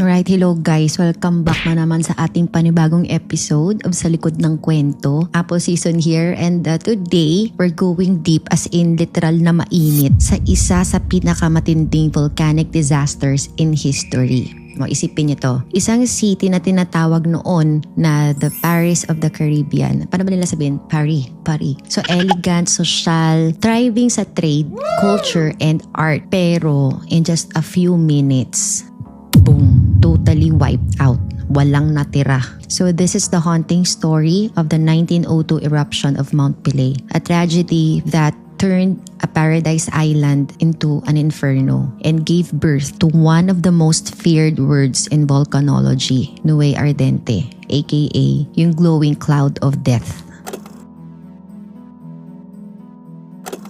Alright, hello guys. Welcome back na naman sa ating panibagong episode of Sa Likod ng Kwento. Apple season here and today, we're going deep as in literal na mainit sa isa sa pinakamatinding volcanic disasters in history. Isipin niyo to. Isang city na tinatawag noon na the Paris of the Caribbean. Paano ba nila sabihin? Paris. So elegant, social, thriving sa trade, culture, and art. Pero in just a few minutes, boom, totally wiped out. Walang natira. So this is the haunting story of the 1902 eruption of Mount Pelée, a tragedy that turned a paradise island into an inferno and gave birth to one of the most feared words in volcanology, Nueve Ardente, aka yung glowing cloud of death.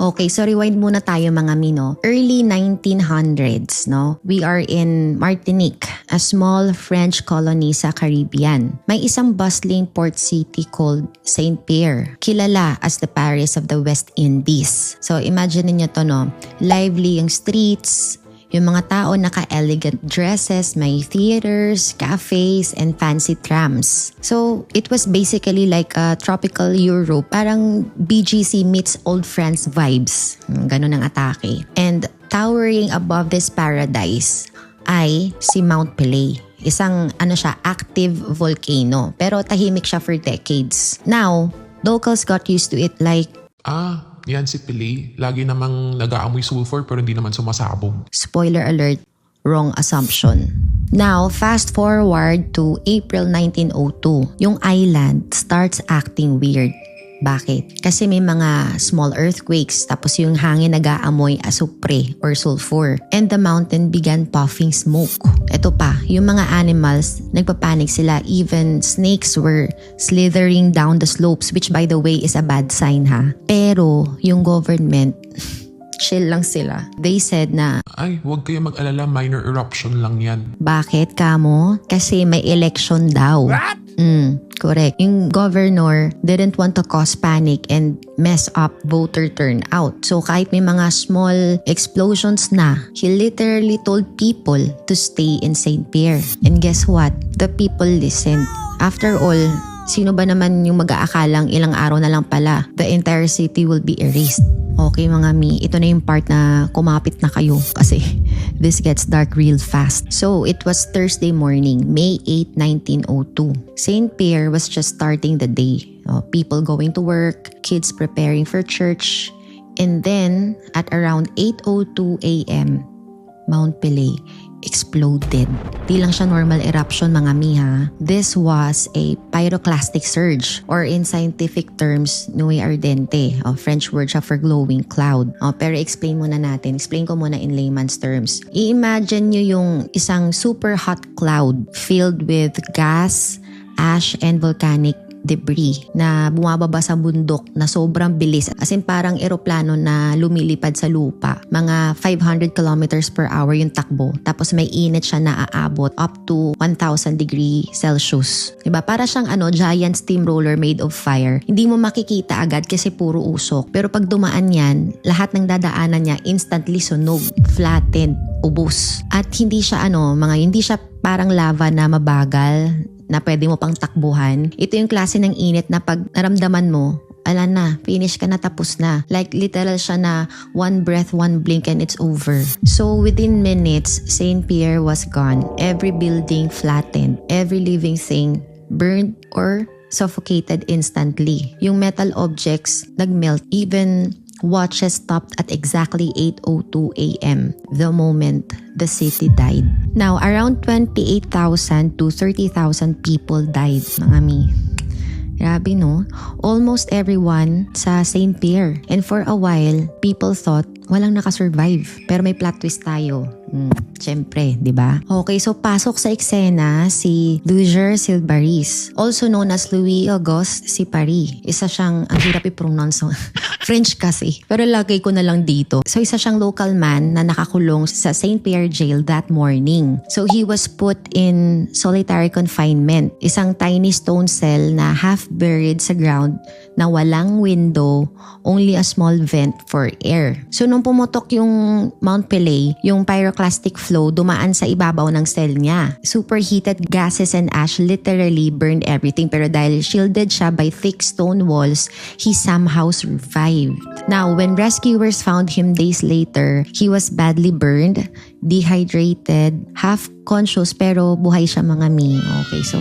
Okay, so rewind muna tayo mga mino. Early 1900s, no? We are in Martinique, a small French colony sa Caribbean. May isang bustling port city called Saint-Pierre, kilala as the Paris of the West Indies. So imagine niyo to, no? Lively yung streets, yung mga tao naka-elegant dresses, may theaters, cafes, and fancy trams. So, it was basically like a tropical Europe. Parang BGC meets old friends vibes. Ganun ang atake. And towering above this paradise ay si Mount Pelée. Isang active volcano. Pero tahimik siya for decades. Now, locals got used to it like, yan si Pelée. Lagi namang nag-aamoy sulfur pero hindi naman sumasabog. Spoiler alert, wrong assumption. Now, fast forward to April 1902. Yung island starts acting weird. Bakit? Kasi may mga small earthquakes tapos yung hangin nag-aamoy asupre or sulfur and the mountain began puffing smoke. Ito pa, yung mga animals, nagpapanik sila. Even snakes were slithering down the slopes, which by the way is a bad sign ha. Pero yung government, chill lang sila. They said na, Huwag kayo mag-alala, minor eruption lang yan. Bakit kamo? Kasi may election daw. What? Correct. Yung governor didn't want to cause panic and mess up voter turnout. So kahit may mga small explosions na, he literally told people to stay in Saint-Pierre. And guess what? The people listened. After all, sino ba naman yung mag-aakalang ilang araw na lang pala, the entire city will be erased. Okay mga mi, ito na yung part na kumapit na kayo kasi this gets dark real fast. So it was Thursday morning, May 8, 1902. Saint-Pierre was just starting the day. People going to work, kids preparing for church. And then at around 8:02 a.m., Mount Pelée exploded. Di lang siya normal eruption mga miha. This was a pyroclastic surge or in scientific terms, Nueve Ardente. French word siya for glowing cloud. Pero explain ko muna in layman's terms. I-imagine nyo yung isang super hot cloud filled with gas, ash, and volcanic debris na bumababa sa bundok na sobrang bilis. As in parang eroplano na lumilipad sa lupa. Mga 500 kilometers per hour yung takbo. Tapos may init siya na aabot up to 1,000 degree Celsius. Diba? Para siyang giant steamroller made of fire. Hindi mo makikita agad kasi puro usok. Pero pag dumaan yan, lahat ng dadaanan niya instantly sunog, flattened, ubos. At hindi siya hindi siya parang lava na mabagal na pwede mo pang takbuhan. Ito yung klase ng init na pag naramdaman mo, ala na, finish ka na, tapos na. Like literal siya na one breath, one blink and it's over. So within minutes, Saint-Pierre was gone. Every building flattened. Every living thing burned or suffocated instantly. Yung metal objects nagmelt. Even watches stopped at exactly 8:02 a.m. the moment the city died. Now, around 28,000 to 30,000 people died, mga mi. Grabe no? Almost everyone sa Saint-Pierre. And for a while, people thought walang nakasurvive. Pero may plot twist tayo. Siyempre, di ba? Okay, so pasok sa eksena si Louis Silbaris, also known as Louis Auguste Sipari. Isa siyang, ang hirap i-pronounce, French kasi. Pero lagay ko na lang dito. So isa siyang local man na nakakulong sa Saint-Pierre jail that morning. So he was put in solitary confinement. Isang tiny stone cell na half buried sa ground na walang window, only a small vent for air. So nung pumutok yung Mount Pelée, yung pyroclastic flow dumaan sa ibabaw ng cell niya. Superheated gases and ash literally burned everything, pero dahil shielded siya by thick stone walls, he somehow survived. Now, when rescuers found him days later, he was badly burned, dehydrated, half conscious, pero buhay siya mga mi. Okay, so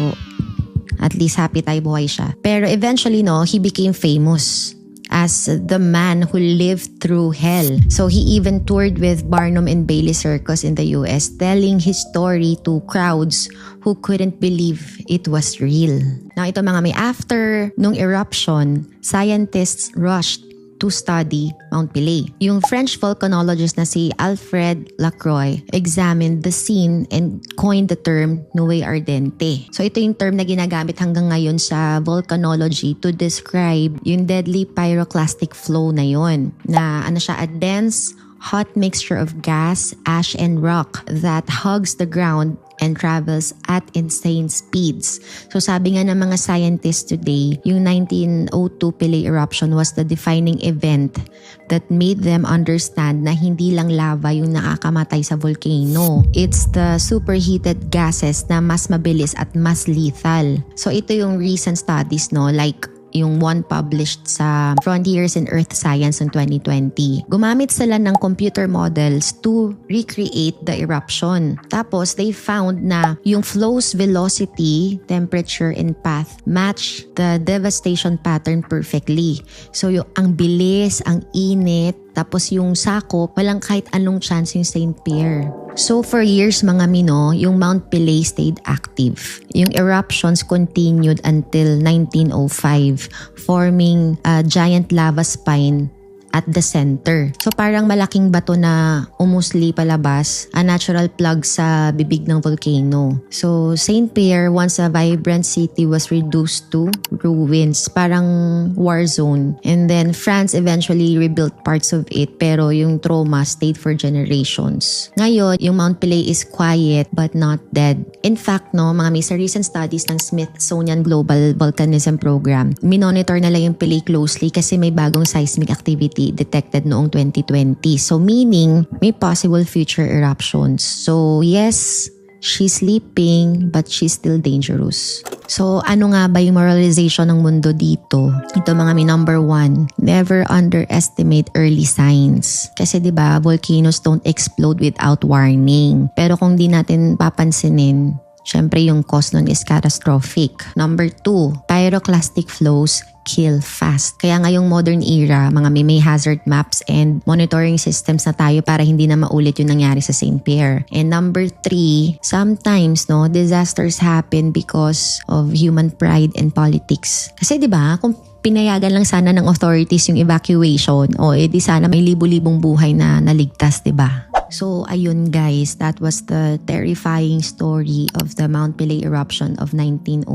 at least happy tayo buhay siya. Pero eventually, he became famous as the man who lived through hell. So he even toured with Barnum and Bailey Circus in the US, telling his story to crowds who couldn't believe it was real. Now ito mga may, after nung eruption, scientists rushed to study Mount Pelée. Yung French volcanologist na si Alfred Lacroix examined the scene and coined the term Nuée Ardente. So ito yung term na ginagamit hanggang ngayon sa volcanology to describe yung deadly pyroclastic flow na yon. Na siya, a dense, hot mixture of gas, ash, and rock that hugs the ground and travels at insane speeds. So sabi nga ng mga scientists today, yung 1902 Pelée eruption was the defining event that made them understand na hindi lang lava yung nakakamatay sa volcano. It's the superheated gases na mas mabilis at mas lethal. So ito yung recent studies, like yung one published sa Frontiers in Earth Science in 2020. Gumamit sila ng computer models to recreate the eruption. Tapos, they found na yung flow's velocity, temperature, and path match the devastation pattern perfectly. So, ang bilis, ang init, tapos yung sakop, walang kahit anong chance yung St. Pierre. So for years mga mino, yung Mount Pelée stayed active. Yung eruptions continued until 1905, forming a giant lava spine at the center. So parang malaking bato na umusli palabas, a natural plug sa bibig ng volcano. So St. Pierre, once a vibrant city, was reduced to ruins, parang war zone. And then France eventually rebuilt parts of it, pero yung trauma stayed for generations. Ngayon, yung Mount Pelée is quiet but not dead. In fact, mga may sa recent studies ng Smithsonian Global Volcanism Program, minonitor nila yung Pelée closely kasi may bagong seismic activity detected noong 2020. So meaning, may possible future eruptions. So yes, she's sleeping but she's still dangerous. So ano nga ba yung moralization ng mundo dito? Ito mga number 1, never underestimate early signs. Kasi 'di ba, volcanoes don't explode without warning. Pero kung di natin papansinin, syempre yung cause nun is catastrophic. Number 2, pyroclastic flows kill fast. Kaya ngayong modern era, mga may hazard maps and monitoring systems na tayo para hindi na maulit yung nangyari sa St. Pierre. And number 3, sometimes disasters happen because of human pride and politics. Kasi 'di ba, kung pinayagan lang sana ng authorities yung evacuation, di sana may libu-libong buhay na naligtas, 'di ba? So ayun guys, that was the terrifying story of the Mount Pelée eruption of 1902.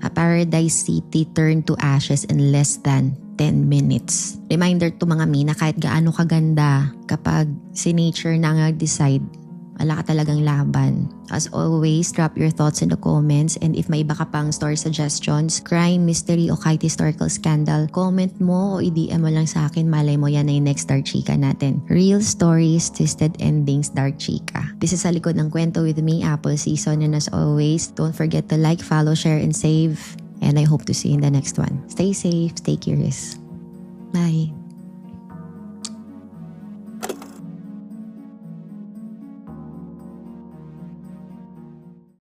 A paradise city turned to ashes in less than 10 minutes. Reminder to mga mina, kahit gaano kaganda, kapag si nature na nag-decide, wala ka talagang laban. As always, drop your thoughts in the comments, and if may iba ka pang story suggestions, crime, mystery, o kahit historical scandal, comment mo o i-DM mo lang sa akin. Malay mo yan na yung next Dark Chika natin. Real stories, twisted endings, Dark Chika. This is Sa Likod ng Kwento with me, Apple Season, and as always, don't forget to like, follow, share, and save. And I hope to see you in the next one. Stay safe, stay curious. Bye.